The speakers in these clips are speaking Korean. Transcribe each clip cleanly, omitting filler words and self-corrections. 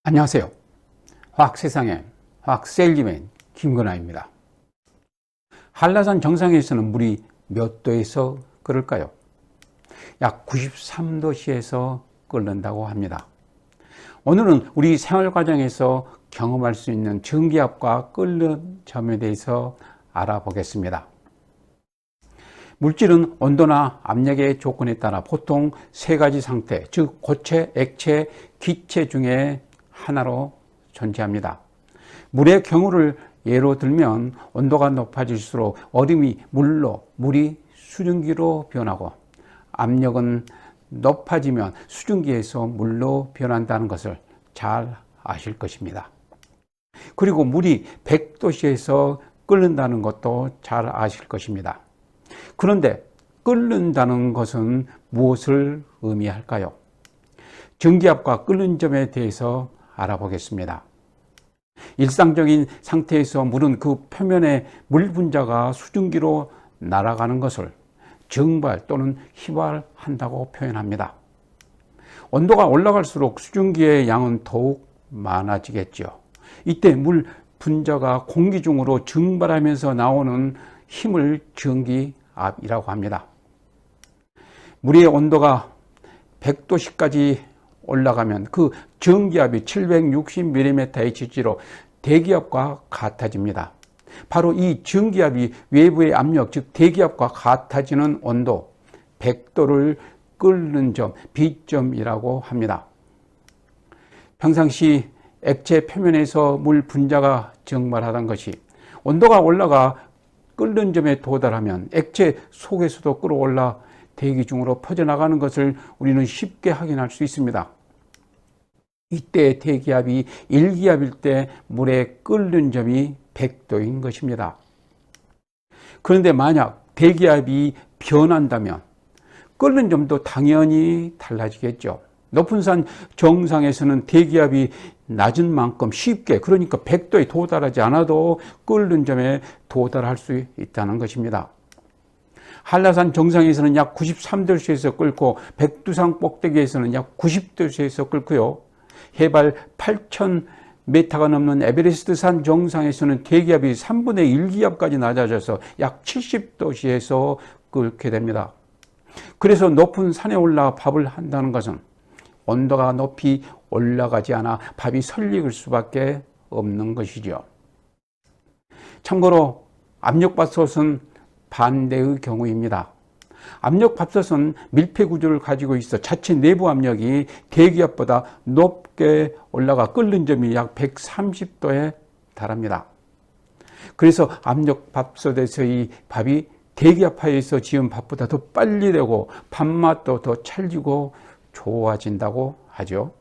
안녕하세요. 화학세상의 화학셀리맨 김건아입니다. 한라산 정상에서는 물이 몇 도에서 끓을까요? 약 93도씨에서 끓는다고 합니다. 오늘은 우리 생활 과정에서 경험할 수 있는 전기압과 끓는 점에 대해서 알아보겠습니다. 물질은 온도나 압력의 조건에 따라 보통 세 가지 상태, 즉 고체, 액체, 기체 중에 하나로 존재합니다. 물의 경우를 예로 들면 온도가 높아질수록 얼음이 물로, 물이 수증기로 변하고 압력은 높아지면 수증기에서 물로 변한다는 것을 잘 아실 것입니다. 그리고 물이 100도씨에서 끓는다는 것도 잘 아실 것입니다. 그런데 끓는다는 것은 무엇을 의미할까요? 전기압과 끓는 점에 대해서 알아보겠습니다. 일상적인 상태에서 물은 그 표면에 물 분자가 수증기로 날아가는 것을 증발 또는 휘발한다고 표현합니다. 온도가 올라갈수록 수증기의 양은 더욱 많아지겠죠. 이때 물 분자가 공기 중으로 증발하면서 나오는 힘을 전기압이라고 합니다. 물의 온도가 100도씨까지 올라가면 그 전기압이 760mmHg로 대기압과 같아집니다. 바로 이 전기압이 외부의 압력, 즉 대기압과 같아지는 온도 100도를 끓는 점, B점이라고 합니다. 평상시 액체 표면에서 물 분자가 증발하던 것이 온도가 올라가 끓는 점에 도달하면 액체 속에서도 끌어올라 대기 중으로 퍼져나가는 것을 우리는 쉽게 확인할 수 있습니다. 이때 대기압이 1기압일 때 물의 끓는 점이 100도인 것입니다. 그런데 만약 대기압이 변한다면 끓는 점도 당연히 달라지겠죠. 높은 산 정상에서는 대기압이 낮은 만큼 쉽게, 그러니까 100도에 도달하지 않아도 끓는 점에 도달할 수 있다는 것입니다. 한라산 정상에서는 약 93도씨에서 끓고 백두산 꼭대기에서는 약 90도씨에서 끓고요. 해발 8,000m가 넘는 에베레스트 산 정상에서는 대기압이 3분의 1기압까지 낮아져서 약 70도씨에서 끓게 됩니다. 그래서 높은 산에 올라 밥을 한다는 것은 온도가 높이 올라가지 않아 밥이 설익을 수밖에 없는 것이죠. 참고로 압력밥솥은 반대의 경우입니다. 압력밥솥은 밀폐 구조를 가지고 있어 자체 내부 압력이 대기압보다 높게 올라가 끓는 점이 약 130도에 달합니다. 그래서 압력밥솥에서의 밥이 대기압 하에서 지은 밥보다 더 빨리 되고 밥맛도 더 찰지고 좋아진다고 하죠.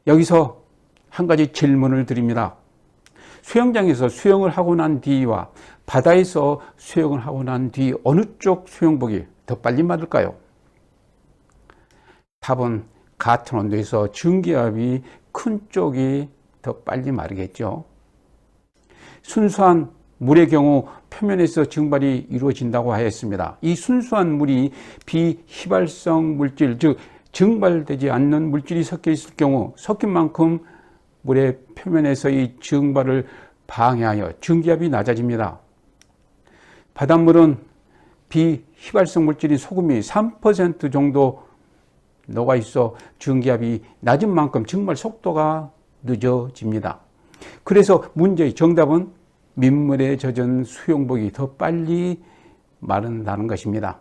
여기서 한 가지 질문을 드립니다. 수영장에서 수영을 하고 난 뒤와 바다에서 수영을 하고 난 뒤 어느 쪽 수영복이 더 빨리 마를까요? 답은 같은 온도에서 전기압이 큰 쪽이 더 빨리 마르겠죠. 순수한 물의 경우 표면에서 증발이 이루어진다고 하였습니다. 이 순수한 물이 비휘발성 물질, 즉 증발되지 않는 물질이 섞여 있을 경우 섞인 만큼 물의 표면에서의 증발을 방해하여 전기압이 낮아집니다. 바닷물은 비휘발성 물질인 소금이 3% 정도 녹아 있어 전기압이 낮은 만큼 증발 속도가 늦어집니다. 그래서 문제의 정답은 민물에 젖은 수영복이 더 빨리 마른다는 것입니다.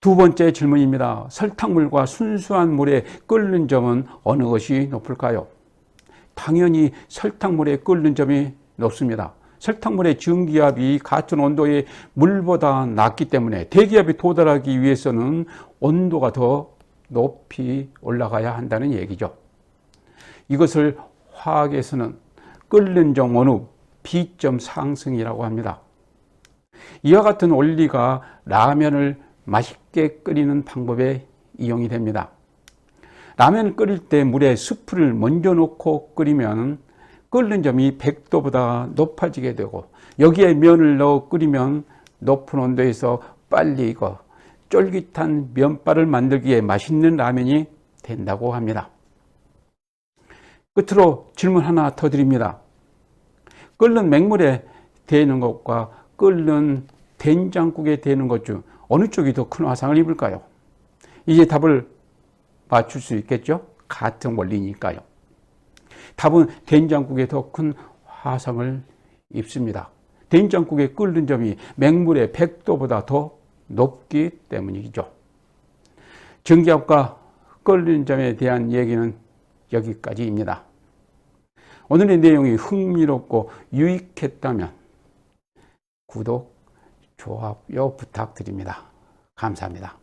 두 번째 질문입니다. 설탕물과 순수한 물의 끓는 점은 어느 것이 높을까요? 당연히 설탕물의 끓는 점이 높습니다. 설탕물의 전기압이 같은 온도의 물보다 낮기 때문에 대기압에 도달하기 위해서는 온도가 더 높이 올라가야 한다는 얘기죠. 이것을 화학에서는 끓는 점 원후 B점 상승이라고 합니다. 이와 같은 원리가 라면을 맛있게 끓이는 방법에 이용이 됩니다. 라면을 끓일 때 물에 스프를 먼저 넣고 끓이면 끓는 점이 100도보다 높아지게 되고 여기에 면을 넣어 끓이면 높은 온도에서 빨리 익어 쫄깃한 면발을 만들기에 맛있는 라면이 된다고 합니다. 끝으로 질문 하나 더 드립니다. 끓는 맹물에 데이는 것과 끓는 된장국에 데이는 것 중 어느 쪽이 더 큰 화상을 입을까요? 이제 답을 맞출 수 있겠죠? 같은 원리니까요. 답은 된장국에 더 큰 화상을 입습니다. 된장국의 끓는 점이 맹물의 100도보다 더 높기 때문이죠. 전기압과 끓는 점에 대한 얘기는 여기까지입니다. 오늘의 내용이 흥미롭고 유익했다면 구독, 좋아요 부탁드립니다. 감사합니다.